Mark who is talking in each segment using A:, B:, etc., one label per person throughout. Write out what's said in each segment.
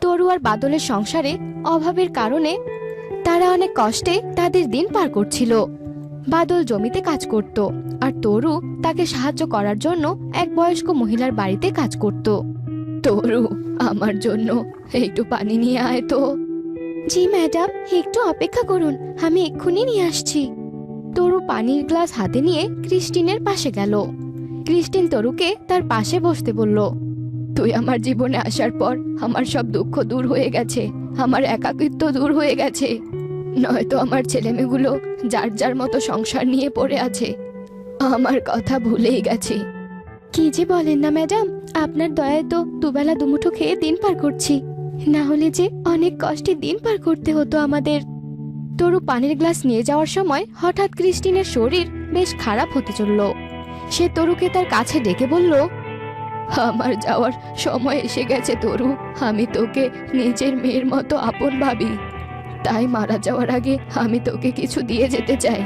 A: তরু আর বাদলের সংসারে অভাবের কারণে তারা অনেক কষ্টে তাদের দিন পার করছিল। বাদল জমিতে কাজ করত আর তরু তাকে সাহায্য করার জন্য এক বয়স্ক মহিলার বাড়িতে কাজ করত। তরু, আমার জন্য একটু পানি নিয়ে আয় তো। জি ম্যাডাম, একটু অপেক্ষা করুন, আমি এক্ষুনি নিয়ে আসছি। তরু পানির গ্লাস হাতে নিয়ে ক্রিস্টিনের পাশে গেল। ক্রিস্টিন তরুকে তার পাশে বসতে বলল, তুই আমার জীবনে আসার পর আমার সব দুঃখ দূর হয়ে গেছে, আমার একাকিত্ব দূর হয়ে গেছে। নয়তো আমার ছেলেমেয়েগুলো যার যার মতো সংসার নিয়ে পড়ে আছে, আমার কথা ভুলেই গেছে। কি যে বলেন না ম্যাডাম, আপনার দয়ায় তো দুবেলা দুমুঠো খেয়ে দিন পার করছি, না হলে যে অনেক কষ্টে দিন পার করতে হতো আমাদের। তরু পানির গ্লাস নিয়ে যাওয়ার সময় হঠাৎ ক্রিস্টিনের শরীর বেশ খারাপ হতে চলল। সে তরুকে তার কাছে ডেকে বলল, আমার যাওয়ার সময় এসে গেছে তরু, আমি তোকে নিজের মেয়ের মতো আপন ভাবি, তাই মারা যাওয়ার আগে আমি তোকে কিছু দিয়ে যেতে চাই।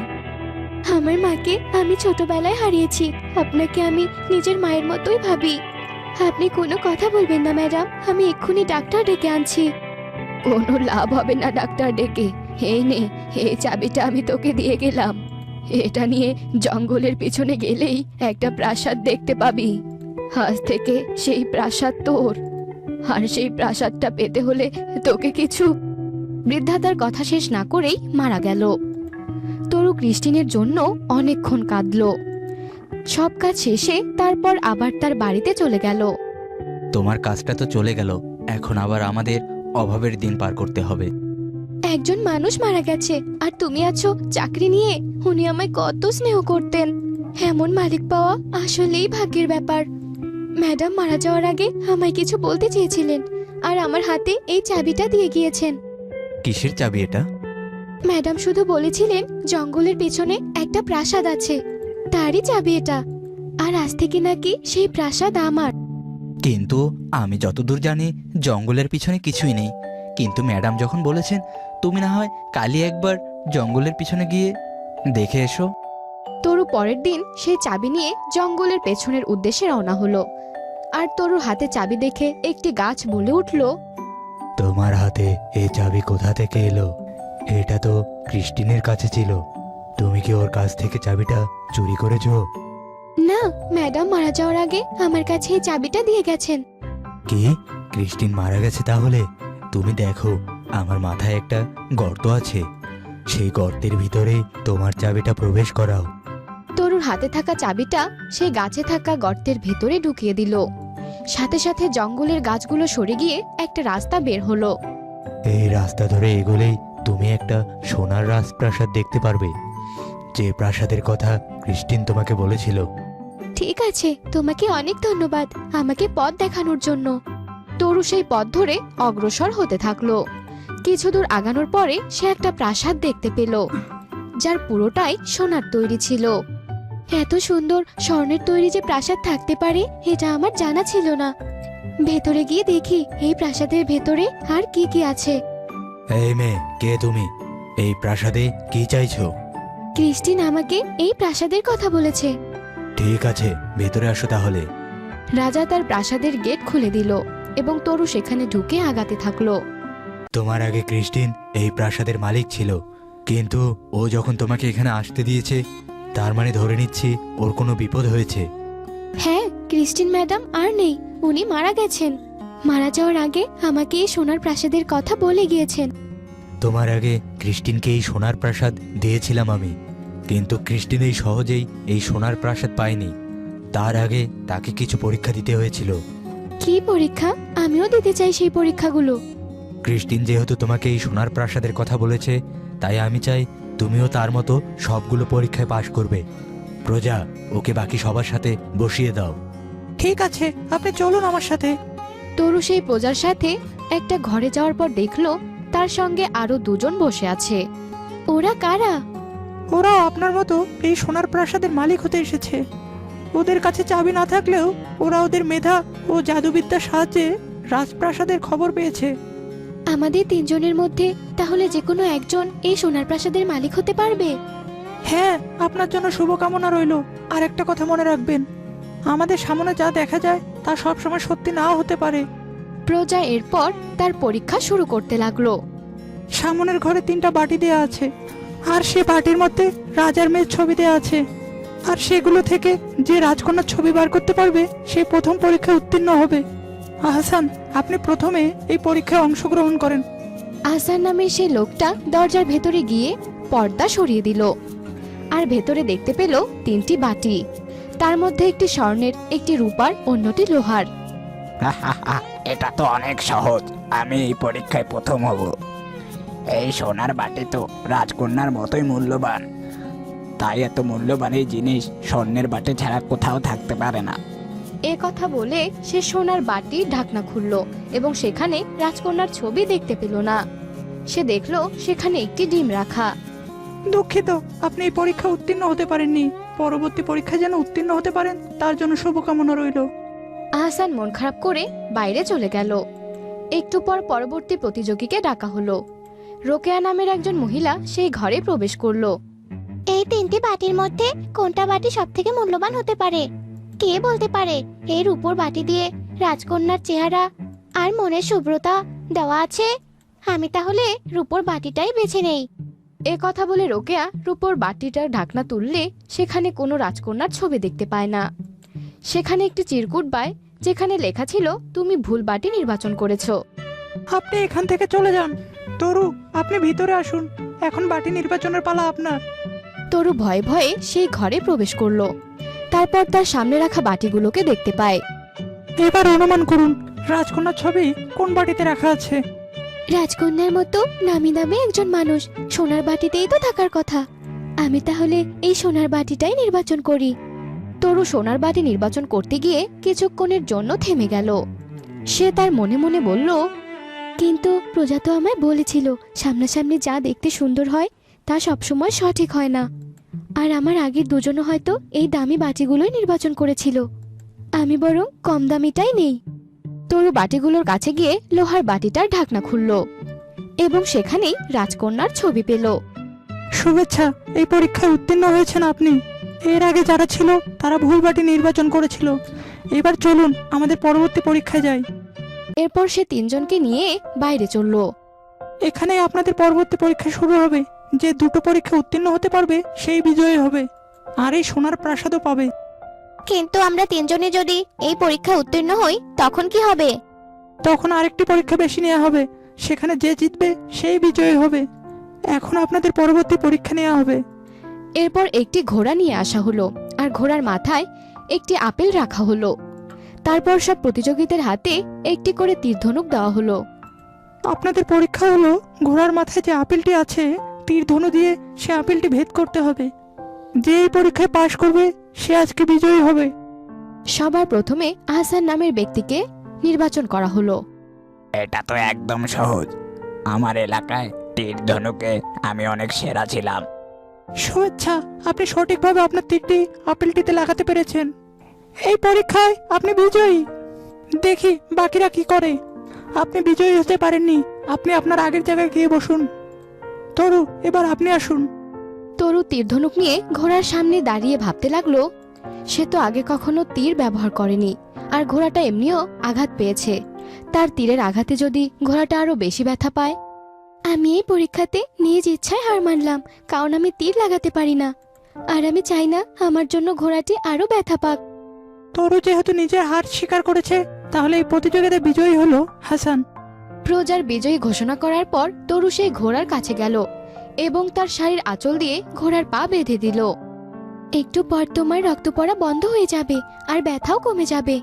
A: আমার মাকে আমি ছোটবেলায় হারিয়েছি, আপনাকে আমি নিজের মায়ের মতোই ভাবি। আপনি কোনো কথা বলবেন না ম্যাডাম, আমি এক্ষুনি ডাক্তার ডেকে আনছি। কোনো লাভ হবে না ডাক্তার ডেকে, এই নে, এই চাবিটা আমি তোকে দিয়ে গেলাম, এটা নিয়ে জঙ্গলের পিছনে গেলেই একটা প্রাসাদ দেখতে পাবি। আজ থেকে সেই প্রাসাদ তোর, আর সেই প্রাসাদটা পেতে হলে তোকে কিছু। বৃদ্ধা তার কথা শেষ না করেই মারা গেল। তরু ক্রিস্টিনের জন্য অনেকক্ষণ কাঁদল। সব কাজ শেষে তারপর আবার তার বাড়িতে চলে গেল।
B: তোমার কাজটা তো চলে গেল, এখন আবার আমাদের অভাবের দিন পার করতে হবে।
A: একজন মানুষ মারা গেছে আর তুমি আছো চাকরি নিয়ে। উনি আমায় কত স্নেহ করতেন, এমন মালিক পাওয়া আসলেই ভাগ্যের ব্যাপার। ম্যাডাম মারা যাওয়ার আগে আমায় কিছু বলতে চেয়েছিলেন, আর আমার হাতে এই চাবিটা দিয়ে গিয়েছেন।
B: কিসের চাবি এটা?
A: ম্যাডাম শুধু বলেছিলেন জঙ্গলের পেছনে একটা প্রাসাদ আছে, তারই চাবি এটা, আর আজ থেকে নাকি সেই প্রাসাদ আমার।
B: কিন্তু আমি যতদূর জানি জঙ্গলের পিছনে কিছুই নেই, কিন্তু ম্যাডাম যখন বলেছেন তুমি না হয় কালই একবার জঙ্গলের পিছনে গিয়ে দেখে এসো।
A: তরু পরের দিন সেই চাবি নিয়ে জঙ্গলের পেছনের উদ্দেশ্যে রওনা হলো। আর তরুর হাতে চাবি দেখে একটি গাছ বলে উঠল,
C: তোমার হাতে এই চাবি কোথা থেকে এলো? এটা তো ক্রিস্টিনের কাছে ছিল, তুমি কি ওর কাছ থেকে চাবিটা চুরি করেছো?
A: না, ম্যাডাম মারা যাওয়ার আগে আমার কাছে এই চাবিটা দিয়ে গেছেন।
C: কি, ক্রিস্টিন মারা গেছে তাহলে? তুমি দেখো, আমার মাথায় একটা গর্ত আছে, সেই গর্তের ভিতরেই তোমার চাবিটা প্রবেশ করাও।
A: তরুর হাতে থাকা চাবিটা সেই গাছে থাকা গর্তের ভেতরে ঢুকিয়ে দিল। সাথে সাথে জঙ্গলের গাছগুলো সরে গিয়ে একটা রাস্তা বের হলো।
C: এই রাস্তা ধরে এগোলেই তুমি একটা সোনার রাজপ্রাসাদ দেখতে পারবে, যে প্রাসাদের কথা ক্রিস্টিন তোমাকে বলেছিল।
A: ঠিক আছে, তোমাকে অনেক ধন্যবাদ আমাকে পথ দেখানোর জন্য। তরু সেই পথ ধরে অগ্রসর হতে থাকলো। কিছু দূর আগানোর পরে সে একটা প্রাসাদ দেখতে পেল, যার পুরোটাই সোনার তৈরি ছিল। এত সুন্দর স্বর্ণের তৈরি যে প্রাসাদ থাকতে পারে এটা আমার জানা ছিল না। ভেতরে গিয়ে দেখি এই প্রাসাদের ভেতরে আর কি কি আছে।
C: এই মেয়ে, কে তুমি? এই প্রাসাদে কি চাইছো?
A: ক্রিস্টিন আমাকে এই প্রাসাদের কথা বলেছে।
C: ঠিক আছে, ভেতরে আসো তাহলে।
A: রাজা তার প্রাসাদের গেট খুলে দিল এবং তরু সেখানে ঢুকে আগাতে থাকলো।
C: তোমার আগে ক্রিস্টিন এই প্রাসাদের মালিক ছিল, কিন্তু ও যখন তোমাকে এখানে আসতে দিয়েছে, তার মানে ধরে নিচ্ছি ওর কোনো বিপদ হয়েছে।
A: হ্যাঁ, ক্রিস্টিন ম্যাডাম আর নেই, উনি মারা গেছেন। মারা যাওয়ার আগে আমাকে এই সোনার প্রাসাদের কথা বলে গিয়েছেন।
C: তোমার আগে ক্রিস্টিনকে এই সোনার প্রাসাদ দিয়েছিলাম আমি, কিন্তু ক্রিস্টিন এই সহজেই এই সোনার প্রাসাদ পায়নি। তার আগে তাকে কিছু পরীক্ষা দিতে হয়েছিল।
A: কি পরীক্ষা? আমিও দিতে চাই সেই পরীক্ষাগুলো।
C: ক্রিস্টিন যেহেতু তোমাকে এই সোনার প্রাসাদের কথা বলেছে, তাই আমি চাই তুমিও তার মতো সবগুলো পরীক্ষায় পাশ করবে। প্রজা, ওকে বাকি সবার সাথে বসিয়ে দাও।
D: ঠিক আছে, আপনি চলুন আমার সাথে।
A: তরু সেই প্রজার সাথে একটা ঘরে যাওয়ার পর দেখলো তার সঙ্গে আরো দুজন বসে আছে। ওরা কারা?
D: ওরাও আপনার মতো এই সোনার প্রাসাদের মালিক হতে এসেছে। ওদের কাছে চাবি না থাকলেও ওরা ওদের মেধা ও জাদুবিদ্যার সাহায্যে রাজপ্রাসাদের খবর পেয়েছে।
A: আমাদের তিনজনের মধ্যে তাহলে যে কোনো একজন এই সোনার প্রাসাদের মালিক হতে পারবে?
D: হ্যাঁ, আপনার জন্য শুভকামনা রইল। আর একটা কথা মনে রাখবেন, আমাদের সামনে যা দেখা যায় তা সবসময় সত্যি নাও হতে পারে।
A: প্রজা এরপর তার পরীক্ষা শুরু করতে লাগলো।
D: সামনের ঘরে 3টা বাটি দেয়া আছে, আর সে বাটির মধ্যে রাজার মেয়ের ছবি দেয়া আছে, আর সেগুলো থেকে যে রাজকন্যার ছবি বার করতে পারবে সে প্রথম পরীক্ষায় উত্তীর্ণ হবে। আহসান, আপনি প্রথমে এই পরীক্ষায় অংশগ্রহণ করেন।
A: আহসান নামের সেই লোকটা দরজার ভেতরে গিয়ে পর্দা সরিয়ে দিল, আর ভেতরে দেখতে পেল 3টি বাটি। তার মধ্যে একটি স্বর্ণের, একটি রূপার, অন্যটি লোহার।
E: এটা তো অনেক সহজ, আমি এই পরীক্ষায় প্রথম হব। এই সোনার বাটি তো রাজকন্যার মতোই মূল্যবান, তাই এত মূল্যবান এই জিনিস স্বর্ণের বাটি ছাড়া কোথাও থাকতে পারে না।
A: এ কথা বলে সে সোনার বাটির ঢাকনা খুলল এবং সেখানে রাজকন্যার ছবি দেখতে পেল না। সে দেখল সেখানে একটি ডিম রাখা।
D: দুঃখিত, আপনি এই পরীক্ষা উত্তীর্ণ হতে পারেননি। পরবর্তী পরীক্ষায় যেন উত্তীর্ণ হতে পারেন তার জন্য শুভকামনা রইল।
A: আহসান মন খারাপ করে বাইরে চলে গেল। একটু পর পরবর্তী প্রতিযোগীকে ডাকা হলো। রোকেয়া নামের একজন মহিলা সেই ঘরে প্রবেশ করলো।
F: এই 3টি বাটির মধ্যে কোনটা বাটি সবথেকে মূল্যবান হতে পারে? কে বলতে পারে? এর উপর বাটি দিয়ে রাজকন্যার চেহারা আর মনের শুভ্রতা দেওয়া আছে। আমি তাহলে রূপোর বাটিটাই বেছে নেই।
A: এ কথা বলে রোকেয়া রূপোর বাটিটার ঢাকনা তুললে সেখানে কোনো রাজকন্যার ছবি দেখতে পায় না। সেখানে একটি চিরকুট পায় যেখানে লেখা ছিল, তুমি ভুল বাটি নির্বাচন করেছো।
D: আপনি এখান থেকে চলে যান। তরু, আপনি ভিতরে আসুন, এখন বাটি নির্বাচনের পালা আপনার।
A: তরু ভয়ে ভয়ে সেই ঘরে প্রবেশ করলো। তারপর তার সামনে রাখা বাটিগুলোকে দেখতে পায়।
D: এবার অনুমান করুন রাজকন্যার ছবি কোন বাটিতে রাখা আছে।
F: রাজকন্যার মতো নামি দামি একজন মানুষ সোনার বাটিতেই তো থাকার কথা। আমি তাহলে এই সোনার বাটিটাই নির্বাচন করি।
A: তরু সোনার বাটি নির্বাচন করতে গিয়ে কিছুক্ষণের জন্য থেমে গেল। সে তার মনে মনে বলল,
F: কিন্তু প্রজা তো আমায় বলেছিল সামনাসামনি যা দেখতে সুন্দর হয় তা সবসময় সঠিক হয় না। আর আমার আগের দুজনও হয়তো এই দামি বাটিগুলোই নির্বাচন করেছিল। আমি বরং কম দামিটাই নেই।
A: তরু বাটিগুলোর কাছে গিয়ে লোহার বাটিটার ঢাকনা খুলল এবং সেখানেই রাজকন্যার ছবি পেল।
D: শুভেচ্ছা, এই পরীক্ষায় উত্তীর্ণ হয়েছেন আপনি। এর আগে যারা ছিল তারা ভুল বাটি নির্বাচন করেছিল। এবার চলুন আমাদের পরবর্তী পরীক্ষায় যাই।
A: এরপর সে 3জনকে নিয়ে বাইরে চলল।
D: এখানে আপনাদের পরবর্তী পরীক্ষা শুরু হবে। যে 2টো পরীক্ষা উত্তীর্ণ হতে পারবে সেই বিজয়ী হবে, আর এই সোনার প্রাসাদও পাবে।
F: কিন্তু আমরা 3জনে যদি এই পরীক্ষা উত্তীর্ণ হই তখন কি হবে?
D: তখন আরেকটি পরীক্ষা বেশি নেওয়া হবে, সেখানে যে জিতবে সেই বিজয়ী হবে। এখন আপনাদের পরবর্তী পরীক্ষা নেওয়া হবে।
A: এরপর একটি ঘোড়া নিয়ে আসা হলো, আর ঘোড়ার মাথায় একটি আপেল রাখা হলো। তারপর সব প্রতিযোগীদের হাতে একটি করে তীরধনুক দেওয়া হলো।
D: আপনাদের পরীক্ষা হলো ঘোড়ার মাথায় যে আপেলটি আছে তীর ধনু দিয়ে সে আপেলটি ভেদ করতে হবে। যে এই পরীক্ষায় পাশ করবে সে আজকে বিজয়ী হবে।
A: সবার প্রথমে আহসান নামের ব্যক্তিকে নির্বাচন করা হলো।
E: এটা তো একদম সহজ, আমার এলাকায় তীর ধনুকে আমি অনেক সেরা ছিলাম।
D: শুভেচ্ছা, আপনি সঠিকভাবে আপনার তীরটি আপেলটিতে লাগাতে পেরেছেন। এই পরীক্ষায় আপনি বিজয়ী। দেখি বাকিরা কি করে। আপনি বিজয়ী হতে পারেননি, আপনি আপনার আগের জায়গায় গিয়ে বসুন। তরু, এবার আপনি আসুন।
A: তরু তীরধনুক নিয়ে ঘোড়ার সামনে দাঁড়িয়ে ভাবতে লাগলো, সে তো আগে কখনো তীর ব্যবহার করেনি, আর ঘোড়াটা এমনিও আঘাত পেয়েছে। তার তীরের আঘাতে যদি ঘোড়াটা আরো বেশি ব্যথা পায়।
F: আমি এই পরীক্ষাতে নিজ ইচ্ছায় হার মানলাম, কারণ আমি তীর লাগাতে পারি না। আর আমি চাই না আমার জন্য ঘোড়াটি আরো ব্যথা পাক।
D: তরু যেহেতু নিজের হার স্বীকার করেছে, তাহলে এই প্রতিযোগিতায় বিজয়ী হলো হাসান।
A: প্রজার বিজয়ী ঘোষণা করার পর তরু সেই ঘোড়ার কাছে গেল এবং তার শাড়ির আঁচল দিয়ে ঘোড়ার পা বেঁধে দিল।
F: একটু পর তোমার রক্ত পড়া বন্ধ হয়ে যাবে আর ব্যথাও কমে যাবে।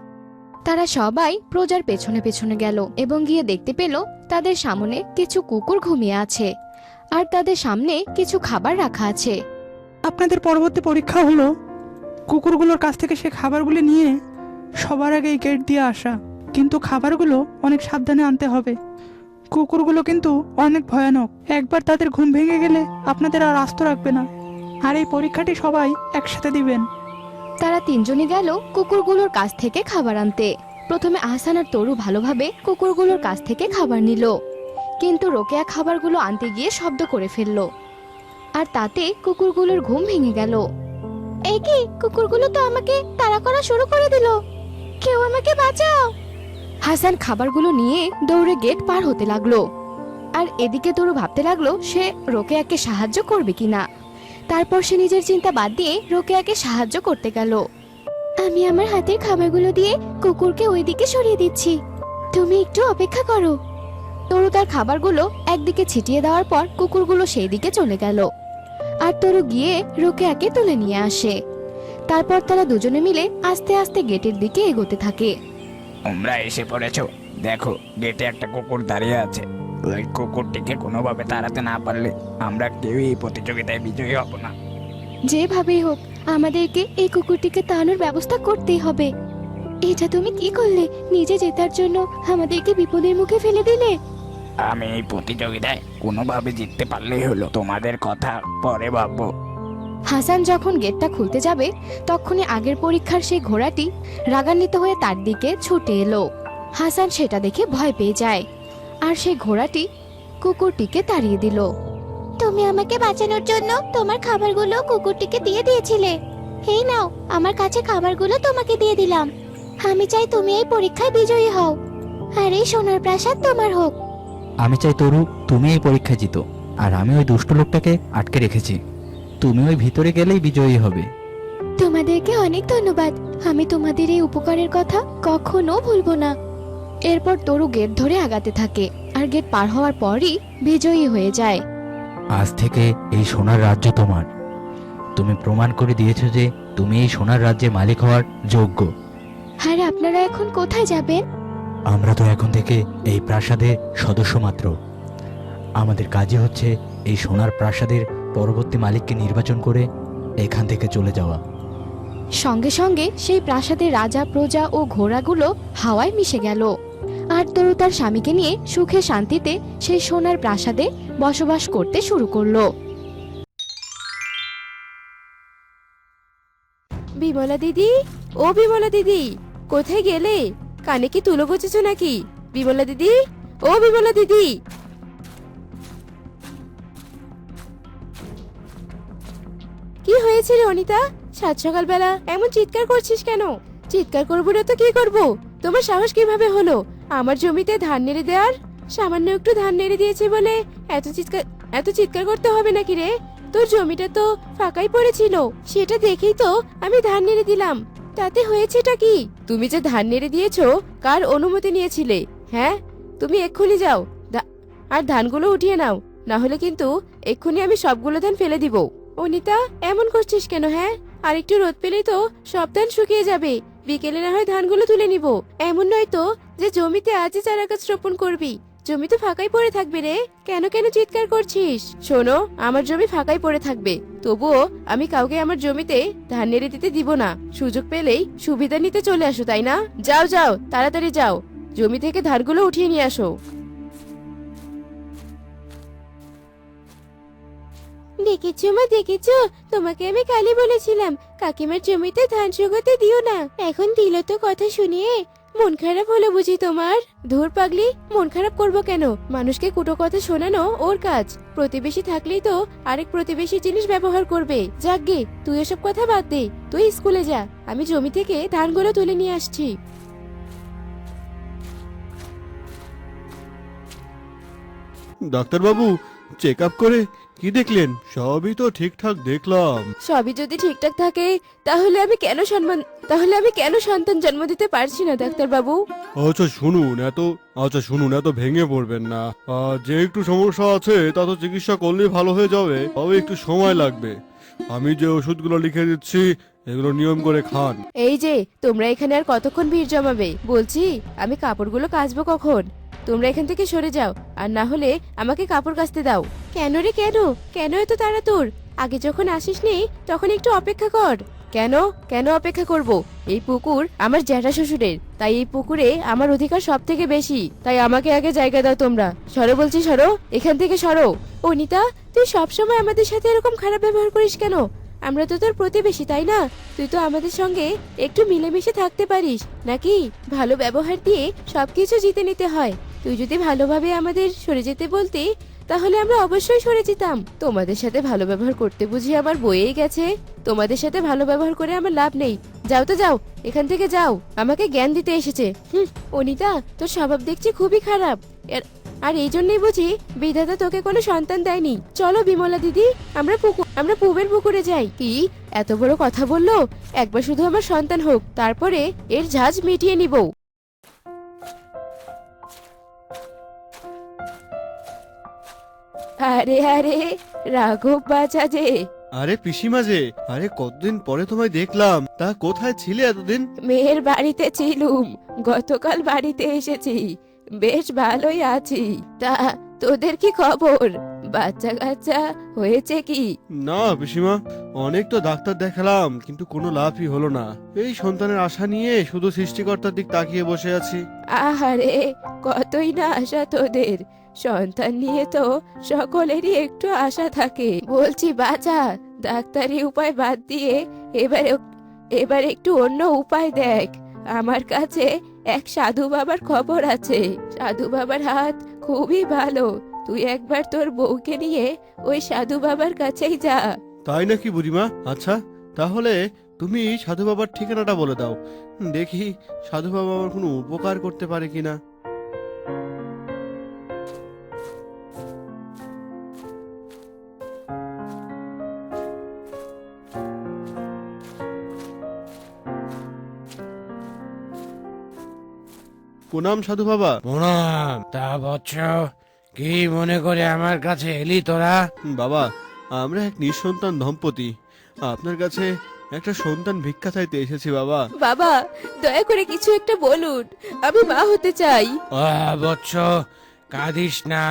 A: তারা সবাই প্রজার পেছনে পেছনে গেল এবং গিয়ে দেখতে পেল তাদের সামনে কিছু কুকুর ঘুমিয়ে আছে, আর তাদের সামনে কিছু খাবার রাখা আছে।
D: আপনাদের পরবর্তী পরীক্ষা হলো কুকুরগুলোর কাছ থেকে সে খাবারগুলি নিয়ে সবার আগে এই গেট দিয়ে আসা। কিন্তু খাবারগুলো অনেক সাবধানে আনতে হবে। কুকুরগুলো কিন্তু অনেক ভয়ানক, একবার তাদের ঘুম ভেঙে গেলে আপনাদের আর আস্ত রাখবে না। আর এই পরীক্ষাটি সবাই একসাথে দিবেন।
A: তারা 3জনই গেল কুকুরগুলোর কাছ থেকে খাবার আনতে। প্রথমে আহসান আর তরু ভালোভাবে কুকুরগুলোর কাছ থেকে খাবার নিল, কিন্তু রোকেয়া খাবারগুলো আনতে গিয়ে শব্দ করে ফেলল, আর তাতে কুকুরগুলোর ঘুম ভেঙে গেল।
F: এই কি, কুকুরগুলো তো আমাকে তাড়া করা শুরু করে দিল। কেউ আমাকে বাঁচাও।
A: হাসান খাবারগুলো নিয়ে দৌড়ে গেট পার হতে লাগলো। আর এদিকে তরু ভাবতে লাগলো সে রোকেয়াকে সাহায্য করবে কিনা। তারপর সে নিজের চিন্তা বাদ দিয়ে রোকেয়াকে সাহায্য করতে গেল। আমি আমার হাতের খাবারগুলো দিয়ে কুকুরকে ওইদিকে সরিয়ে দিচ্ছি, তুমি একটু অপেক্ষা করো। তরু তার খাবারগুলো একদিকে ছিটিয়ে দেওয়ার পর কুকুরগুলো সেই দিকে চলে গেল। আর তরু গিয়ে রোকেয়াকে তুলে নিয়ে আসে। তারপর তারা দুজনে মিলে আস্তে আস্তে গেটের দিকে এগোতে থাকে।
E: তোমরা এসে পড়েছো। দেখো, গেটে একটা কুকুর দাঁড়িয়ে আছে। ওই কুকুরটিকে কোনোভাবে তাড়াতে না পারলে আমরা কেউই এই প্রতিযোগিতায় বিজয়ী হব না।
A: যেভাবেই হোক আমাদেরকে এই কুকুরটিকে তাড়ানোর ব্যবস্থা করতেই হবে। এটা তুমি কি করলে? নিজে জেতার জন্য আমাদেরকে বিপদের মুখে ফেলে দিলে।
E: আমি এই প্রতিযোগিতায় কোনোভাবে জিততে পারলেই হলো, তোমাদের কথা পরে ভাববো।
A: হাসান যখন গেটটা খুলতে যাবে তখনই আগের পরীক্ষার সেই ঘোড়াটি রাগান্বিত হয়ে তার দিকে ছুটে এলো। হাসান সেটা দেখে ভয় পেয়ে যায় আর সেই ঘোড়াটি কুকুরটিকে তাড়িয়ে দিল।
F: তুমি আমাকে বাঁচানোর জন্য তোমার খাবারগুলো কুকুরটিকে দিয়ে দিয়েছিলে। এই নাও, আমার কাছে খাবারগুলো তোমাকে দিয়ে দিলাম। আমি চাই তুমি এই পরীক্ষায় বিজয়ী হও, আর এই সোনার প্রাসাদ তোমার হোক।
B: আমি চাই তরু তুমি এই পরীক্ষায় জিতো, আর আমি ওই দুষ্ট লোকটাকে আটকে রেখেছি। তুমি ওই ভিতরে গেলেই বিজয়ী হবে।
A: তোমাদেরকে অনেক ধন্যবাদ, আমি তোমাদের এই উপকারের কথা কখনো ভুলবো না। এরপর তরু গেট ধরে আগাতে থাকে আর গেট পার হওয়ার পরই বিজয়ী হয়ে যায়।
C: আজ থেকে এই সোনার রাজ্য তোমার। তুমি প্রমাণ করে দিয়েছো যে তুমি এই সোনার রাজ্যের মালিক হওয়ার যোগ্য।
A: আর আপনারা এখন কোথায় যাবেন?
C: আমরা তো এখন থেকে এই প্রাসাদের সদস্য মাত্র। আমাদের কাজই হচ্ছে এই সোনার প্রাসাদের পরবর্তী মালিককে নির্বাচন করে এখান থেকে চলে যাওয়া।
A: সঙ্গে সঙ্গে সেই প্রাসাদের রাজা প্রজা ও ঘোড়াগুলো হাওয়ায় মিশে গেল। আর তরু তার স্বামীকে নিয়ে সুখে শান্তিতে সেই সোনার প্রাসাদে বসবাস করতে শুরু করলো।
G: বিমলা দিদি, ও বিমলা দিদি, কোথায় গেলে? কানে কি তুলো গুছেছো নাকি? বিমলা দিদি, ও বিমলা দিদি। কি হয়েছে রে অনিতা? সাত সকালবেলা এমন চিৎকার করছিস কেন? চিৎকার করবো না তো কি করবো? তোমার সাহস কিভাবে হলো আমার জমিতে ধান নেড়ে দেওয়ার? সামান্য একটু ধান নেড়ে দিয়েছে বলে এত চিৎকার করতে হবে নাকি রে? তোর জমিটা তো ফাঁকাই পড়েছিল, সেটা দেখেই তো আমি ধান নেড়ে দিলাম। তাতে হয়েছেটা কি? তুমি যে ধান নেড়ে দিয়েছো কার অনুমতি নিয়েছিলে? হ্যাঁ, তুমি এক্ষুনি যাও আর ধানগুলো উঠিয়ে নাও, না হলে কিন্তু এক্ষুনি আমি সবগুলো ধান ফেলে দিব। অনিতা, এমন করছিস কেন? হ্যাঁ, আর একটু রোদ পেলেই তো সব ধান শুকিয়ে যাবে। বিকেলে না হয় ধানগুলো তুলে নিব। এমন নয় তো যে জমিতে আজই চারা গাছ রোপণ করবি। জমি তো ফাঁকাই পড়ে থাকবে রে, কেন কেন চিৎকার করছিস? শোনো, আমার জমি ফাঁকাই পড়ে থাকবে, তবুও আমি কাউকে আমার জমিতে ধান নেড়ে দিতে দিব না। সুযোগ পেলেই সুবিধা নিতে চলে আসো, তাই না? যাও যাও, তাড়াতাড়ি যাও, জমি থেকে ধানগুলো উঠিয়ে নিয়ে আসো। দেখেছো মা, দেখেছো, তোমাকে আমি কালই বলেছিলাম কাকিমার জমিতে ধান শুকাতে দিও না। এখন দিল তো কথা শুনিয়ে। মন খারাপ হলো বুঝি তোমার? ধুর পাগলি, মন খারাপ করবো কেন? মানুষকে কুটো কথা শোনানো ওর কাজ। প্রতিবেশী থাকলেই তো আরেক প্রতিবেশী জিনিস ব্যবহার করবে। যাকগে, তুই এসব কথা বাদ দে, তুই স্কুলে যা, আমি জমি থেকে ধানগুলো তুলে নিয়ে আসছি।
H: ডাক্তারবাবু, চেক আপ করে কি দেখলেন? সবই তো ঠিকঠাক দেখলাম।
G: সবই যদি ঠিকঠাক থাকে তাহলে আমি কেন সন্তান জন্ম দিতে পারছি না ডাক্তার বাবু?
H: শুনুন, এত ভেঙে পড়বেন না। যে একটু সমস্যা আছে তা তো চিকিৎসা করলেই ভালো হয়ে যাবে, তবে একটু সময় লাগবে। আমি যে ওষুধগুলো লিখে দিচ্ছি এগুলো নিয়ম করে খান।
G: এই যে, তোমরা এখানে আর কতক্ষণ ভিড় জমাবে? বলছি, আমি কাপড়গুলো কাচবো কখন? তোমরা এখান থেকে সরে যাও, আর না হলে আমাকে কাপড় কাচতে দাও। কেন রে, কেন কেন এত তাড়া তোর? আগে যখন আসিসনি তখন একটু অপেক্ষা কর। কেন কেন অপেক্ষা করব? এই পুকুর আমার জ্যাঠা শ্বশুরের, তাই এই পুকুরে আমার অধিকার সব থেকে বেশি। তাই আমাকে আগে জায়গা দাও তোমরা। সরো বলছি, সরো এখান থেকে, সরো। অনিতা, তুই সবসময় আমাদের সাথে এরকম খারাপ ব্যবহার করিস কেন? আমরা তো তোর প্রতিবেশী, তাই না? তুই তো আমাদের সঙ্গে একটু মিলেমিশে থাকতে পারিস নাকি? ভালো ব্যবহার দিয়ে সবকিছু জিতে নিতে হয়। তুই যদি ভালোভাবে আমাদের সরে যেতে বলতি তাহলে আমরা অবশ্যই সরে যেতাম। তোমাদের সাথে ভালো ব্যবহার করতে বুঝি আমার বইয়েই গেছে? তোমাদের সাথে ভালো ব্যবহার করে আমার লাভ নেই, যাও তো যাও, এখান থেকে যাও, আমাকে জ্ঞান দিতে এসেছে। অনিতা, তোর স্বভাব দেখছি খুবই খারাপ। আর এই জন্যই বুঝি বিধাতা তোকে কোনো সন্তান দেয়নি। চলো বিমলা দিদি, আমরা পুবের পুকুরে যাই। কি এত বড় কথা বললো? একবার শুধু আমার সন্তান হোক, তারপরে এর ঝাঁজ মিটিয়ে নিব। আরে আরে, রাঘব বাজা যে।
H: আরে পিসিমা যে, আরে কতদিন পরে তোমায় দেখলাম, তা কোথায় ছিলে এতদিন?
G: মেয়ের বাড়িতে ছিলুম, গতকাল বাড়িতে এসেছি। বেশ ভালোই আছি। তা তোদের কি খবর? বাচ্চা কাচ্চা হয়েছে কি?
H: না পিসিমা, অনেক তো ডাক্তার দেখালাম কিন্তু কোনো লাভই হলো না। এই সন্তানের আশা নিয়ে শুধু সৃষ্টিকর্তার দিক তাকিয়ে বসে আছি।
G: আহারে, কতই না আশা তোদের। সন্তান নিয়ে তো সকলেরই একটু আশা থাকে। বলছি বাচ্চা, ডাক্তারি উপায় বাদ দিয়ে এবার একটু অন্য উপায় দেখ। আমার কাছে এক সাধু বাবার খবর আছে। সাধু বাবার হাত খুবই ভালো। তুই একবার তোর বউকে নিয়ে ওই সাধু বাবার কাছেই যা।
H: তাই নাকি বুড়িমা? আচ্ছা, তাহলে তুমি সাধু বাবার ঠিকানাটা বলে দাও, দেখি সাধু বাবা আমার কোনো উপকার করতে পারে কিনা। প্রণাম সাধু বাবা।
I: প্রণাম। তা বৎস, কি মনে করে আমার কাছে এলি তোরা?
H: বাবা, আমরা এক নিঃসন্তান দম্পতি, আপনার কাছে একটা সন্তান ভিক্ষা চাইতে এসেছি বাবা।
G: বাবা, দয়া করে কিছু একটা বলুন, আমি মা হতে চাই।
I: বৎস, কাঁদিস না।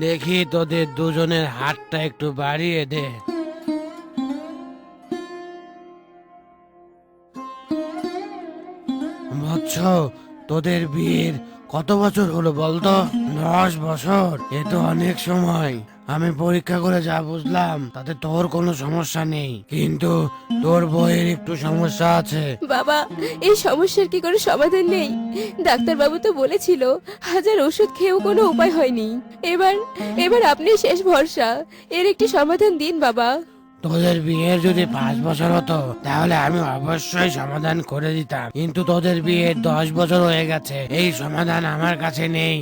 I: দেখি তোদের দুজনের হাতটা একটু বাড়িয়ে দে। বৎস, তোদের বিয়ের কত বছর হলো বলতো? 10 বছর। এ তো অনেক সময়। আমি পরীক্ষা করে যা বুঝলাম তাতে তোর কোনো সমস্যা নেই, কিন্তু তোর বইয়ের একটু সমস্যা আছে।
G: বাবা, এই সমস্যার কি কোনো সমাধান নেই? ডাক্তার বাবু তো বলেছিল হাজার ওষুধ খেয়েও কোনো উপায় হয়নি। এবার আপনি শেষ ভরসা, এর একটি সমাধান দিন বাবা।
I: তোদের বিয়ের যদি 5 বছর হতো তাহলে আমি অবশ্যই সমাধান করে দিতাম, কিন্তু তোদের বিয়ের 10 বছর হয়ে গেছে, এই সমাধান আমার কাছে নেই।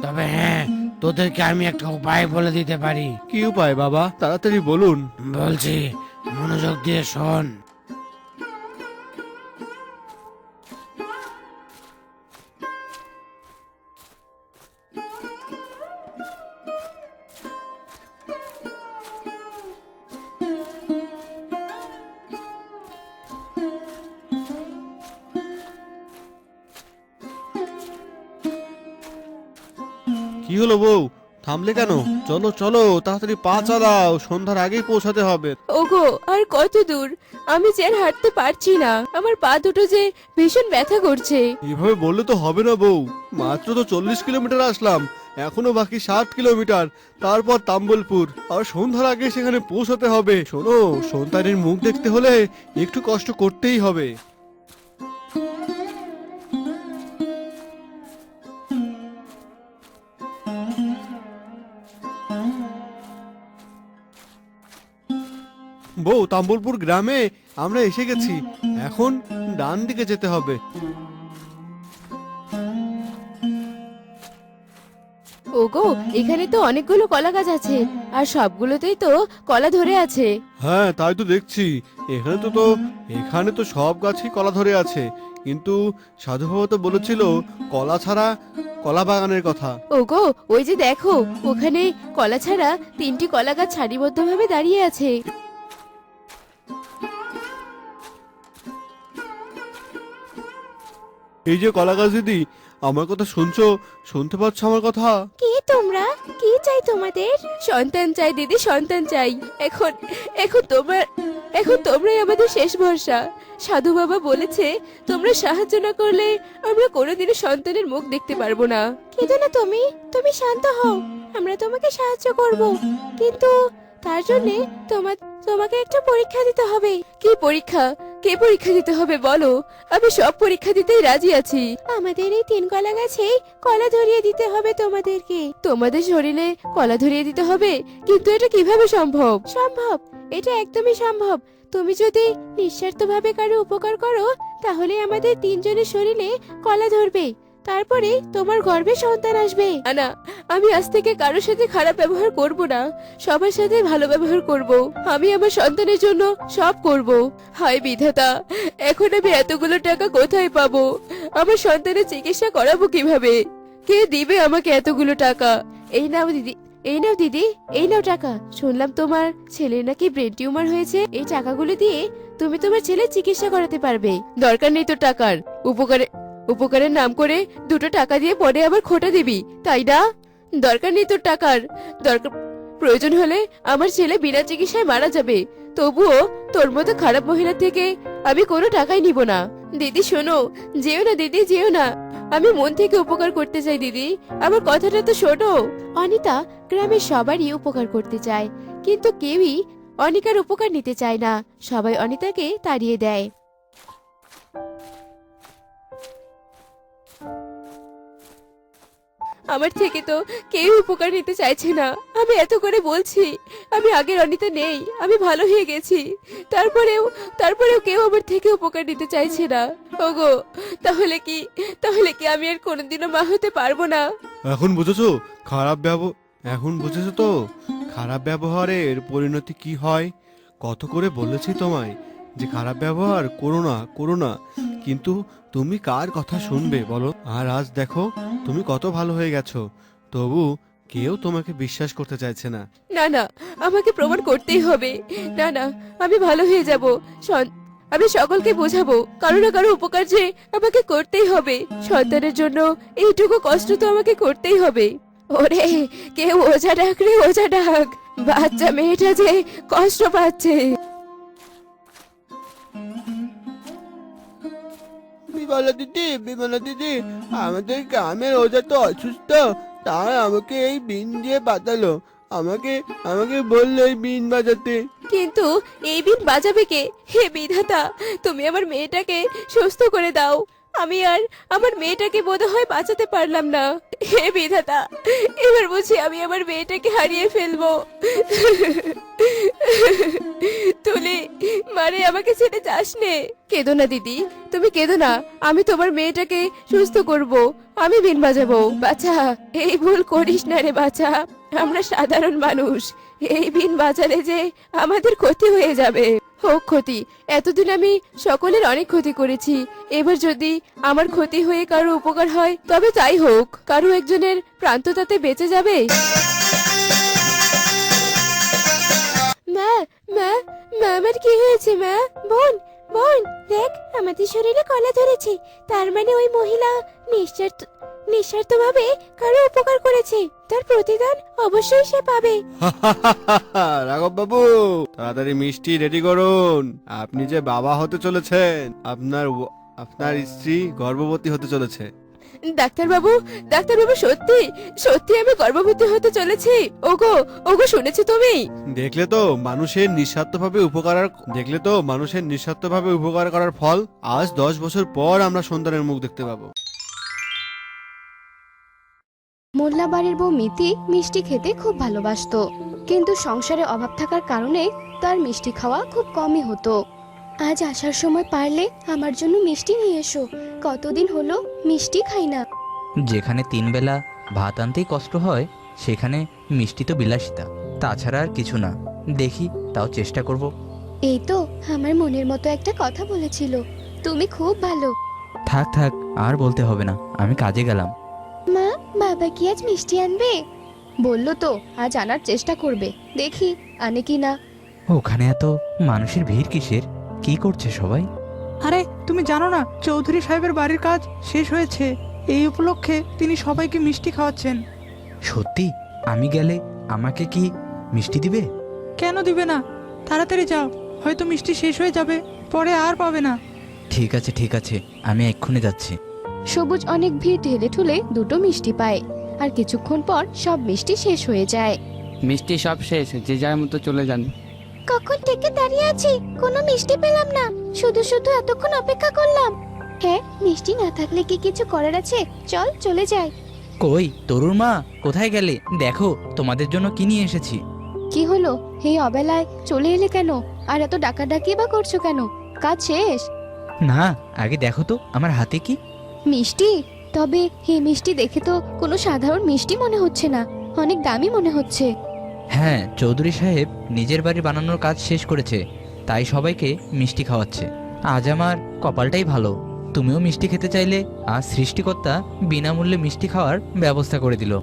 I: তবে হ্যাঁ, তোদেরকে আমি একটা উপায় বলে দিতে পারি।
H: কি উপায় বাবা, তাড়াতাড়ি বলুন।
I: বলছি, মনোযোগ দিয়ে শোন।
H: কি হলো বউ, থামলে কেন? চলো চলো, তাড়াতাড়ি পা চালাও, সন্ধ্যার আগেই পৌঁছাতে হবে।
G: ওগো, আর কত দূর? আমি যে আর হাঁটতে পারছি না, আমার পা দুটো যে ভীষণ ব্যথা করছে।
H: এভাবে বললে তো হবে না বউ, মাত্র তো 40 কিলোমিটার আসলাম, এখনো বাকি 60 কিলোমিটার, তারপর তাম্বলপুর, আর সন্ধ্যার আগে সেখানে পৌঁছাতে হবে। শোনো, সন্তানের মুখ দেখতে হলে একটু কষ্ট করতেই হবে। বউ, তাম্বলপুর গ্রামে আমরা এসে গেছি, এখন ডান দিকে যেতে হবে।
G: ওগো, এখানে তো অনেকগুলো কলা গাছ আছে, আর সবগুলোতেই তো কলা ধরে আছে।
H: হ্যাঁ, তাই তো দেখছি। এখানে তো সব গাছই কলা ধরে আছে, কিন্তু সাধু বাবা তো বলেছিল কলা ছাড়া কলা বাগানের কথা।
G: ওগো, ওই যে দেখো, ওখানে কলা ছাড়া 3টি কলা গাছ সারিবদ্ধভাবে দাঁড়িয়ে আছে।
H: এই যে কলা গাছ দিদি, আমার কথা শুনছো? শুনতে পাচ্ছ আমার কথা?
F: কে তোমরা? কি চাই তোমাদের?
G: সন্তান চাই দিদি, সন্তান চাই। এখন তোমরাই আমাদের শেষ ভরসা। সাধু বাবা বলেছে তোমরা সাহায্য না করলে আমরা কোনোদিনও সন্তানের মুখ দেখতে পারবো না।
F: কেঁদো না তুমি শান্ত হও, আমরা তোমাকে সাহায্য করব, কিন্তু তার জন্য তোমাকে একটা পরীক্ষা দিতে হবে।
G: কি পরীক্ষা? কে পরীক্ষা দিতে হবে বলো, আমি সব পরীক্ষা দিতেই রাজি আছি।
F: আমাদের এই 3 কলা গাছেই কলা ধরিয়ে দিতে হবে তোমাদেরকে।
G: তোমাদের শরীরে কলা ধরিয়ে দিতে হবে, কিন্তু এটা কিভাবে সম্ভব?
F: সম্ভব, এটা একদমই সম্ভব। তুমি যদি নিঃস্বার্থভাবে কারো উপকার করো, তাহলে আমাদের 3 জনের শরীরে কলা ধরবে, তারপরে তোমার গর্ভে সন্তান আসবে।
G: না, আমি আজ থেকে কারোর সাথে খারাপ ব্যবহার করব না, সবার সাথে ভালো ব্যবহার করব। আমি আমার সন্তানের জন্য সব করব। হায় বিধাতা, এখন আমি এতগুলো টাকা কোথায় পাবো? আমার সন্তানের চিকিৎসা করাবো কিভাবে? কে দিবে আমাকে এতগুলো টাকা? এই নাও দিদি, এই নাও দিদি, এই নাও টাকা। শুনলাম তোমার ছেলের নাকি ব্রেন টিউমার হয়েছে, এই টাকাগুলো দিয়ে তুমি তোমার ছেলের চিকিৎসা করাতে পারবে। দরকার নেই তো টাকার, উপকারের নাম করে 2টো টাকা দিয়ে পরে আবার খোটা দিবি, তাই না? দরকার নেই তোর টাকার, দরকার প্রয়োজন হলে আমার ছেলে বিনা চিকিৎসায় মারা যাবে, তবুও তোর মতো খারাপ মহিলা থেকে আমি কোনো টাকাই নিব না। দিদি শোনো, যেও না দিদি, যেও না। আমি মন থেকে উপকার করতে চাই দিদি, আমার কথাটা তো শোনো।
F: অনিতা গ্রামের সবারই উপকার করতে চায়, কিন্তু কেউই অনিকার উপকার নিতে চায় না। সবাই অনিতাকে তাড়িয়ে দেয়।
G: আমার থেকে তো কেউ উপকার নিতে চাইছে না। আমি এত করে বলছি আমি আগের অনিতা নেই, আমি ভালো হয়ে গেছি, তারপরেও কেউ আমার থেকে উপকার নিতে চাইছে না। ওগো, তাহলে কি আমি আর কোনোদিনও মা হতে পারবো না?
H: এখন বুঝেছো এখন বুঝেছো তো খারাপ ব্যবহারের পরিণতি কি হয়? কত করে বলেছি তোমায় যে খারাপ ব্যবহার করো না, কিন্তু তুমি কার কথা শুনবে বলো? আর আজ দেখো তুমি কত ভালো হয়ে গেছো, তবু কেউ তোমাকে বিশ্বাস করতে চাইছে না।
G: না না, আমাকে প্রমাণ করতেই হবে। না না, আমি ভালো হয়ে যাব। আমি সকলকে বোঝাবো কারো না কারো উপকার যে আমাকে করতেই হবে। সন্তানের জন্য এইটুকু কষ্ট তো আমাকে করতেই হবে। ওরে, কেউ ওঝা ডাক রে, ওঝা ডাক, বাচ্চা মেয়েটা যে কষ্ট পাচ্ছে।
H: বিমলা দিদি, আমাদের গ্রামের ওঝা তো অসুস্থ, তাই আমাকে এই বিন দিয়ে বাঁচালো। আমাকে বললো এই বিন বাজাতে।
G: কিন্তু এই বিন বাজাবে কে? হে বিধাতা, তুমি আমার মেয়েটাকে সুস্থ করে দাও। আমি আর আমার মেয়েটাকে বোধহয় বাঁচাতে পারলাম না। হে বিধাতা, এবার বুঝি আমি আমার মেয়েটাকে হারিয়ে ফেলবো। তুলি, মারে আমাকে ছেড়ে যাস নে। কেঁদো না দিদি, তুমি কেঁদো না, আমি তোমার মেয়েটাকে সুস্থ করব, আমি বিন বাজাবো। বাচ্চা, এই ভুল করিস না রে বাচ্চা, আমরা সাধারণ মানুষ, এই বিন বাজালে যে আমাদের ক্ষতি হয়ে যাবে। হোক ক্ষতি, এতদিন আমি সকলের অনেক ক্ষতি করেছি, এবার যদি আমার ক্ষতি হয়ে কারো উপকার হয় তবে তাই হোক, কারো একজনের প্রাণ তো তাতে বেঁচে যাবে।
F: মা মা মা, আমার কি হয়েছে? মা, বোন বোন, দেখ আমাদের শরীরে কলা ধরেছে, তার মানে ওই মহিলা নিঃস্বার্থভাবে কারো উপকার করেছে, তার প্রতিদান অবশ্যই সে পাবে।
H: রাঘব বাবু, তাড়াতাড়ি মিষ্টি রেডি করুন। আপনি যে বাবা হতে চলেছেন, আপনার স্ত্রী গর্ভবতী হতে চলেছে।
G: ডাক্তারবাবু, সত্যি আমি গর্ভবতী হতে চলেছি। ওগো শুনেছো তুমি?
H: দেখলে তো মানুষের নিঃস্বার্থভাবে উপকার করার ফল। আজ 10 বছর পর আমরা সন্তানের মুখ দেখতে পাবো।
A: মোল্লা বাড়ির বউ মিতি মিষ্টি খেতে খুব ভালোবাসতো, কিন্তু সংসারে অভাব থাকার কারণে তার মিষ্টি খাওয়া খুব কমই হতো। আজ আসার সময় পারলে আমার জন্য মিষ্টি নিয়ে এসো, কতদিন হলো মিষ্টি খাই না।
B: যেখানে 3 বেলা ভাত আনতেই কষ্ট হয়, সেখানে মিষ্টি তো বিলাসিতা, তাছাড়া আর কিছু না। দেখি, তাও চেষ্টা করব।
A: এই তো আমার মনের মতো একটা কথা বলেছিল, তুমি খুব ভালো।
B: থাক, আর বলতে হবে না, আমি কাজে গেলাম।
A: মা, বাবা কি আজ মিষ্টি আনবে? বললো তো আজ আনার চেষ্টা করবে, দেখি আনে কি না।
B: ওখানে এত মানুষের ভিড় কিসের? কি করছে সবাই?
D: আরে তুমি জানো না, চৌধুরী সাহেবের বাড়ির কাজ শেষ হয়েছে, এই উপলক্ষে তিনি সবাইকে মিষ্টি খাওয়াচ্ছেন।
B: সত্যি? আমি গেলে আমাকে কি মিষ্টি দিবে?
D: কেন দিবে না? তাড়াতাড়ি যাও, হয়তো মিষ্টি শেষ হয়ে যাবে, পরে আর পাবে না।
B: ঠিক আছে, আমি এক্ষুনি যাচ্ছি।
A: সবুজ অনেক ভিড় ঢেলে ঠুলে 2টো মিষ্টি পায়, আর কিছুক্ষণ পর সব মিষ্টি শেষ হয়ে যায়।
J: মিষ্টি সব শেষ, যে যার মতো চলে যান।
F: কখন থেকে দাঁড়িয়ে আছি, কোনো মিষ্টি পেলাম না। শুধু শুধু এতক্ষণ অপেক্ষা করলাম। হ্যাঁ, মিষ্টি না থাকলে কি কিছু করার আছে? চল চলে যাই।
B: কই তরুর মা, কোথায় গেলে? দেখো তোমাদের জন্য কি নিয়ে এসেছি।
A: কি হলো? এই অবেলায় চলে এলে কেন? আর এত ডাকাডাকি বা করছো কেন? কাজ শেষ?
B: না, আগে দেখো তো আমার হাতে কি।
A: মিষ্টি? তবে এই মিষ্টি দেখে তো কোনো সাধারণ মিষ্টি মনে হচ্ছে না, অনেক দামি মনে হচ্ছে।
B: হ্যাঁ, চৌধুরী সাহেব নিজের বাড়ি বানানোর কাজ শেষ করেছে, তাই সবাইকে মিষ্টি খাওয়াচ্ছে। আজ আমার কপালটাই ভালো। তুমিও মিষ্টি খেতে চাইলে আজ সৃষ্টিকর্তা বিনামূল্যে মিষ্টি খাওয়ার ব্যবস্থা করে দিল।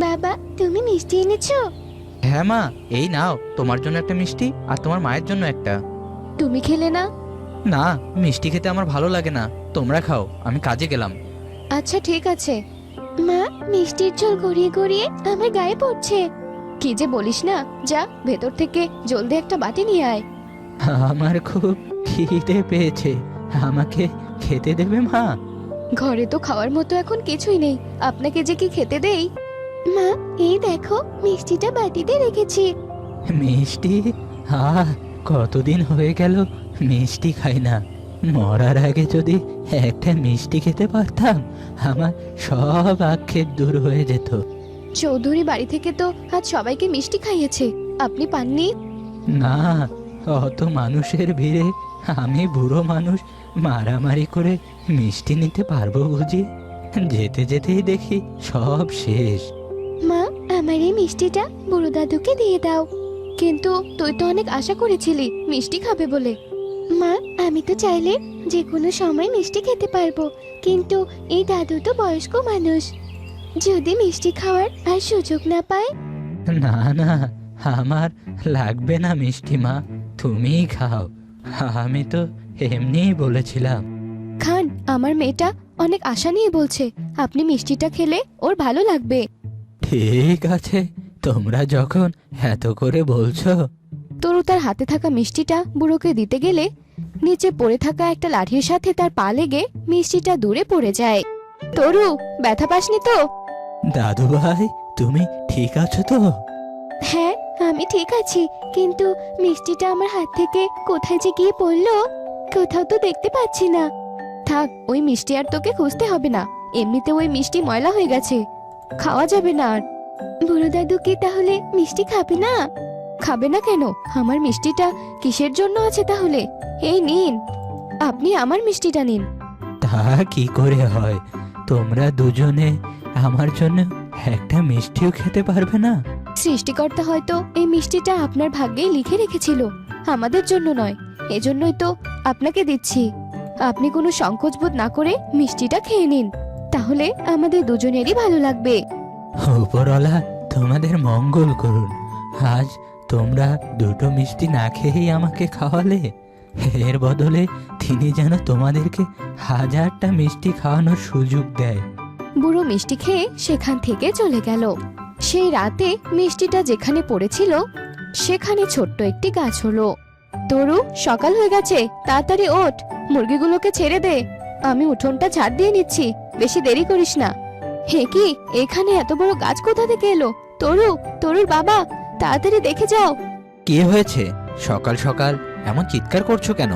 F: বাবা, তুমি মিষ্টি এনেছো?
B: হ্যাঁ মা, এই নাও তোমার জন্য একটা মিষ্টি আর তোমার মায়ের জন্য একটা।
A: তুমি খেলে না?
B: না, মিষ্টি খেতে আমার ভালো লাগে না, তোমরা খাও, আমি কাজে গেলাম।
A: আচ্ছা ঠিক আছে।
F: মা, মিষ্টির ঝোল গড়িয়ে গড়িয়ে আমার গায়ে পড়ছে।
A: কি যে বলিস না, যা ভেতর থেকে জলদি একটা বাটি নিয়ে আয়।
B: আমার খুব খিদে পেয়েছে, আমাকে খেতে দেবে মা?
A: ঘরে তো খাওয়ার মতো এখন কিছুই নেই, আপনাকে যে কি খেতে দেই।
F: মা, এই দেখো মিষ্টিটা বাটিতে রেখেছি।
B: মিষ্টি? কতদিন হয়ে গেল মিষ্টি খাই না। মরার আগে যদি একটা মিষ্টি খেতে পারতাম, আমার সব আক্ষেপ দূর হয়ে যেত।
A: চৌধুরী বাড়ি থেকে তো আজ সবাইকে মিষ্টি খাইয়েছে, আপনি পাননি?
B: না, অত মানুষের ভিড়ে আমি বুড়ো মানুষ মারামারি করে মিষ্টি নিতে পারবো বুঝি? যেতে যেতেই দেখি সব শেষ।
F: মা, আমার এই মিষ্টিটা বুড়ো দাদুকে দিয়ে দাও।
A: কিন্তু তুই তো অনেক আশা করেছিলি মিষ্টি খাবে বলে।
F: মা, আমি তো চাইলে যে কোনো সময় মিষ্টি খেতে পারবো, কিন্তু এই দাদু তো বয়স্ক মানুষ। যদি মিষ্টি খাওয়ার আর সুযোগ না পায়?
B: না না, আমার লাগবে না মিষ্টি মা, তুমিই খাও। আমি তো এমনিই বলেছিলাম।
A: খান, আমার মেয়েটা অনেক আশা নিয়ে বলছে, আপনি মিষ্টিটা খেলে ওর ভালো লাগবে।
B: ঠিক আছে, তোমরা যখন এত করে বলছো।
A: তরু তার হাতে থাকা মিষ্টিটা বুড়োকে দিতে গেলে নিচে পড়ে থাকা একটা লাঠির সাথে তার পা লেগে মিষ্টিটা দূরে পড়ে যায়। তরু, ব্যথা পাসনি তো?
B: দাদু ভাই, তুমি ঠিক আছো তো?
F: হ্যাঁ, আমি ঠিক আছি, কিন্তু মিষ্টিটা আমার হাত থেকে কোথায় যে গিয়ে পড়লো, কোথাও তো দেখতে পাচ্ছি না।
A: থাক, ওই মিষ্টি আর তোকে খুঁজতে হবে না, এমনিতে ওই মিষ্টি ময়লা হয়ে গেছে, খাওয়া যাবে না আর।
F: বুড়ো দাদু কি তাহলে মিষ্টি খাবে না?
A: খাবে না কেন? আমার মিষ্টিটা কিসের জন্য আছে তাহলে? এই নিন, আপনি আমার মিষ্টিটা নিন।
B: তা কি করে হয়? তোমরা দুজনে আমার জন্য একটা মিষ্টিও খেতে পারবে না?
A: সৃষ্টিকর্তা হয়তো এই মিষ্টিটা আপনার ভাগ্যেই লিখে রেখেছিল, আমাদের জন্য নয়। এজন্যই তো আপনাকে দিচ্ছি। আপনি কোনো সংকোচবোধ না করে মিষ্টিটা খেয়ে নিন, তাহলে আমাদের দুজনেরই ভালো লাগবে।
B: উপরওয়ালা তোমাদের মঙ্গল করুন। আজ তোমরা দুটো মিষ্টি না খেয়েই আমাকে খাওয়ালে, এর বদলে তিনি যেন তোমাদেরকে 1000টা মিষ্টি খাওয়ানোর সুযোগ দেয়।
A: বুড়ো মিষ্টি খেয়ে সেখান থেকে চলে গেল। সেই রাতে মিষ্টিটা যেখানে পড়েছিল সেখানে ছোট্ট একটি গাছ হলো। তরু, সকাল হয়ে গেছে, তাড়াতাড়ি ওঠ, মুরগিগুলোকে ছেড়ে দে, আমি উঠোনটা ঝাড় দিয়ে নিচ্ছি, বেশি দেরি করিস না। হে কি, এখানে এত বড় গাছ কোথা থেকে এলো? তরু, তরুর বাবা, তাড়াতাড়ি দেখে যাও।
B: কি হয়েছে? সকাল সকাল এমন চিৎকার করছো কেন?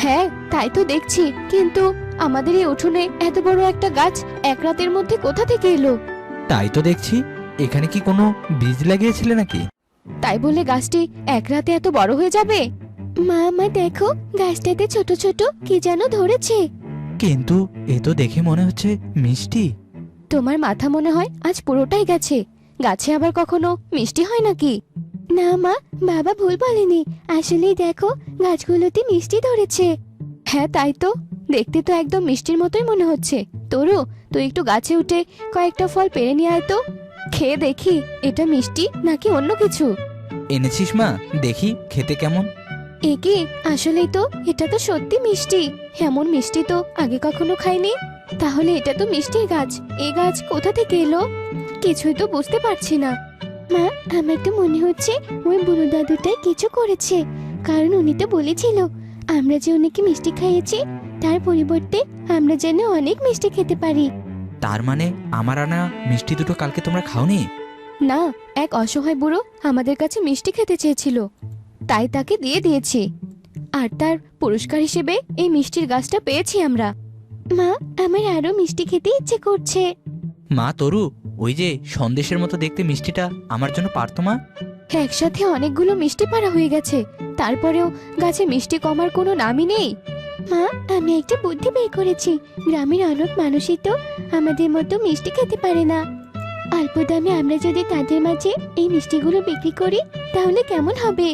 A: হ্যাঁ, তাই তো দেখছি, কিন্তু আমাদের এই উঠোনে এত বড় একটা গাছ এক রাতের মধ্যে কোথা থেকে এলো?
B: তাই তো দেখছি, এখানে কি কোনো বীজ লাগিয়েছিলে নাকি?
A: তাই বলে গাছটি এক রাতে এত বড় হয়ে যাবে?
F: মা, মা দেখো, গাছটাতে ছোট ছোট কি যেন ধরেছে।
B: কিন্তু এ তো দেখে মনে হচ্ছে মিষ্টি।
A: তোমার মাথা মনে হয় আজ পুরোটাই গেছে, গাছে আবার কখনো মিষ্টি হয় নাকি?
F: না মা, বাবা ভুল বলেনি, আসলেই দেখো গাছগুলোতে মিষ্টি ধরেছে।
A: হ্যাঁ তাই তো, দেখতে তো একদম মিষ্টির মতোই মনে হচ্ছে। তরু, তুই একটু গাছে উঠে কয়েকটা ফল পেড়ে নিয়ে আয় তো, খেয়ে দেখি এটা মিষ্টি নাকি অন্য কিছু।
B: এনেছিস মা? দেখি খেতে কেমন।
A: এ কি, আসলেই তো, এটা তো সত্যি মিষ্টি, এমন মিষ্টি তো আগে কখনো খাইনি। তাহলে এটা তো মিষ্টির গাছ, এই গাছ কোথা থেকে এলো কিছুই তো বুঝতে পারছি না।
F: মা, আমার তো মনে হচ্ছে ওই বুড়ো দাদুটাই কিছু করেছে, কারণ উনি তো বলেছিল আমরা যে উনিকে মিষ্টি খাইয়েছি তার পরিবর্তে আমরা যেন অনেক মিষ্টি খেতে পারি।
B: তার মানে আমার আনা মিষ্টি দুটো কালকে তোমরা খাওনি?
A: না, এক অসহায় বুড়ো আমাদের কাছে মিষ্টি খেতে চেয়েছিল। তাই তাকে দিয়ে দিয়েছি। আর তার পুরস্কার হিসেবে এই মিষ্টির গাছটা পেয়েছি আমরা।
F: মা, আমার আরো মিষ্টি খেতে ইচ্ছে করছে।
B: মা তরু, ওই যে সন্দেশের মতো দেখতে মিষ্টিটা আমার জন্য পারতো মা?
A: একসাথে অনেকগুলো মিষ্টি পাড়া হয়ে গেছে, তারপরেও গাছে মিষ্টি কমার কোনো নামই নেই।
F: মা, আমি একটা বুদ্ধি বের করেছি। গ্রামের অনেক মানুষই তো আমাদের মতো মিষ্টি খেতে পারে না। অল্প দামে আমরা যদি তাদের মাঝে এই মিষ্টিগুলো বিক্রি করি তাহলে কেমন হবে?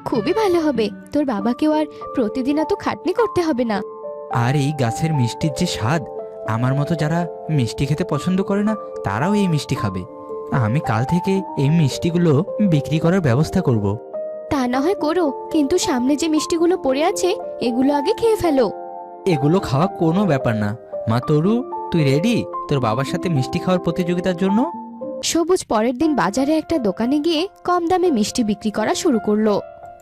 A: খুবই ভালো হবে, তোর বাবাকেও আর প্রতিদিন এত খাটনি করতে হবে না।
B: আর এই গাছের মিষ্টির যে স্বাদ, আমার মতো যারা মিষ্টি খেতে পছন্দ করে না তারাও এই মিষ্টি খাবে। আমি কাল থেকে এই মিষ্টিগুলো বিক্রি করার ব্যবস্থা করব।
A: তা না হয় করো, কিন্তু সামনে যে মিষ্টিগুলো পড়ে আছে এগুলো আগে খেয়ে ফেলো।
B: এগুলো খাওয়া কোনো ব্যাপার না। মা তরু, তুই রেডি তোর বাবার সাথে মিষ্টি খাওয়ার প্রতিযোগিতার জন্য?
A: সবুজ পরের দিন বাজারে একটা দোকানে গিয়ে কম দামে মিষ্টি বিক্রি করা শুরু করলো।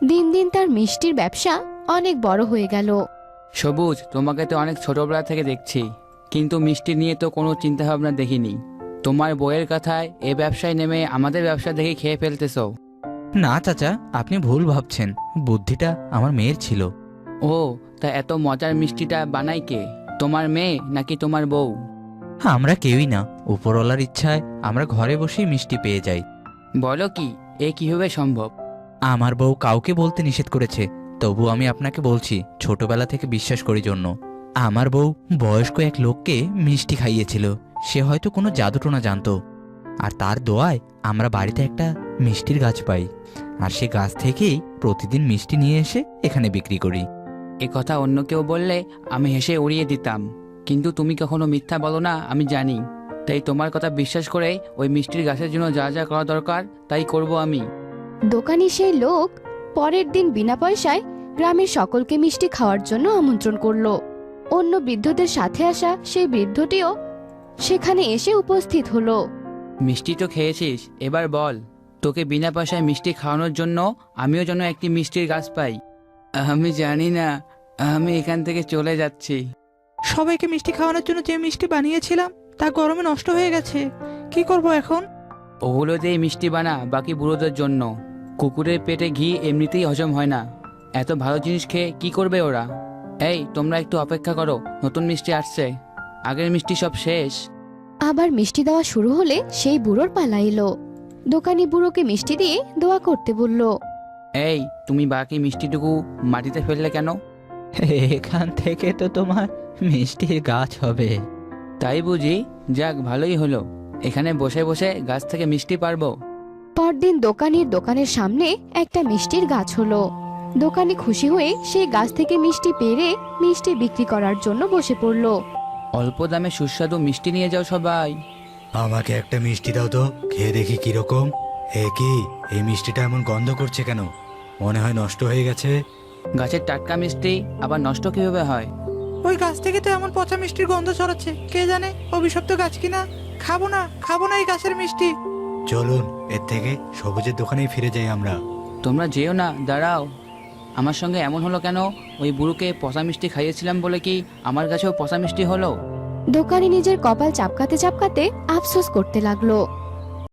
A: দিন দিন তার মিষ্টির ব্যবসা অনেক বড় হয়ে গেল।
J: সবুজ, তোমাকে তো অনেক ছোটবেলা থেকে দেখছি, কিন্তু মিষ্টি নিয়ে তো কোনো চিন্তা ভাবনা দেখিনি। তোমার বইয়ের কথায় এ ব্যবসায় নেমে আমাদের ব্যবসা দেখে খেয়ে ফেলতেছো।
B: না চাচা, আপনি ভুল ভাবছেন, বুদ্ধিটা আমার মেয়ের ছিল।
J: ও, তা এত মজার মিষ্টিটা বানাই কে? তোমার মেয়ে নাকি তোমার বউ?
B: আমরা কেউই না, উপরওয়ালার ইচ্ছায় আমরা ঘরে বসেই মিষ্টি পেয়ে যাই।
J: বলো কি, এ কিভাবে সম্ভব?
B: আমার বউ কাউকে বলতে নিষেধ করেছে, তবু আমি আপনাকে বলছি ছোটবেলা থেকে বিশ্বাস করি জন্য। আমার বউ বয়স্ক এক লোককে মিষ্টি খাইয়েছিল। সে হয়তো কোনো জাদুটোনা জানতো, আর তার দোয়ায় আমরা বাড়িতে একটা মিষ্টির গাছ পাই। আর সে গাছ থেকেই প্রতিদিন মিষ্টি নিয়ে এসে এখানে বিক্রি করি।
J: এ কথা অন্য কেউ বললে আমি হেসে উড়িয়ে দিতাম, কিন্তু তুমি কখনো মিথ্যা বলো না আমি জানি। তাই তোমার কথা বিশ্বাস করে ওই মিষ্টির গাছের জন্য যা যা করা দরকার তাই করব আমি।
A: দোকানি সেই লোক পরের দিন বিনা পয়সায় গ্রামের সকলকে মিষ্টি খাওয়ার জন্য আমন্ত্রণ করলো। অন্য বৃদ্ধদের সাথে আসা সেই বৃদ্ধটিও সেখানে এসে উপস্থিত হলো।
J: মিষ্টি তো খেয়েছিস, এবার বল, তোকে বিনা পয়সায় মিষ্টি খাওয়ানোর জন্য আমিও যেন একটি মিষ্টির গাছ পাই। আমি জানি না, আমি এখান থেকে চলে যাচ্ছি।
D: সবাইকে মিষ্টি খাওয়ানোর জন্য যে মিষ্টি বানিয়েছিলাম তা গরমে নষ্ট হয়ে গেছে। কি করব এখন?
J: ওগুলো দিয়ে মিষ্টি বানা বাকি বুড়োদের জন্য। কুকুরের পেটে ঘি এমনিতেই হজম হয় না, এত ভালো জিনিস খেয়ে কি করবে ওরা? এই, তোমরা একটু অপেক্ষা করো, নতুন মিষ্টি আসছে, আগের মিষ্টি সব শেষ।
A: আবার মিষ্টি দেওয়া শুরু হলে সেই বুড়োর পালা এলো। দোকানি বুড়োকে মিষ্টি দিয়ে দোয়া করতে বলল।
J: এই, তুমি বাকি মিষ্টিটুকু মাটিতে ফেললে কেন?
B: এখান থেকে তো তোমার মিষ্টির গাছ হবে।
J: তাই বুঝি? যাক, ভালোই হলো, এখানে বসে বসে গাছ থেকে মিষ্টি পারবো।
A: পরদিন দোকানির দোকানের সামনে একটা মিষ্টির গাছ হলো। দোকানি খুশি হয়ে সেই গাছ থেকে মিষ্টি পেড়ে মিষ্টি বিক্রি করার জন্য বসে পড়লো।
J: অল্প দামে সুস্বাদু মিষ্টি নিয়ে যাও সবাই।
C: আমাকে একটা মিষ্টি দাও তো, খেয়ে দেখি কিরকম। এ কি, এই মিষ্টিটা এমন গন্ধ করছে কেন? মনে হয় নষ্ট হয়ে গেছে।
J: গাছের টাটকা মিষ্টি আবার নষ্ট কিভাবে হয়?
D: ওই গাছ থেকে তো এমন পচা মিষ্টির গন্ধ ছড়াচ্ছে, কে জানে অভিশপ্ত গাছ কিনা। খাবো না এই গাছের মিষ্টি।
C: চলুন এর থেকে সবুজের দোকানেই ফিরে যাই আমরা।
J: তোমরা যেও না, দাঁড়াও। আমার সঙ্গে এমন হলো কেন? ওই বুড়োকে পচা মিষ্টি খাইয়েছিলাম বলে কি আমার কাছেও পচা মিষ্টি হলো?
A: দোকানি নিজের কপাল চাপকাতে চাপকাতে আফসোস করতে লাগলো।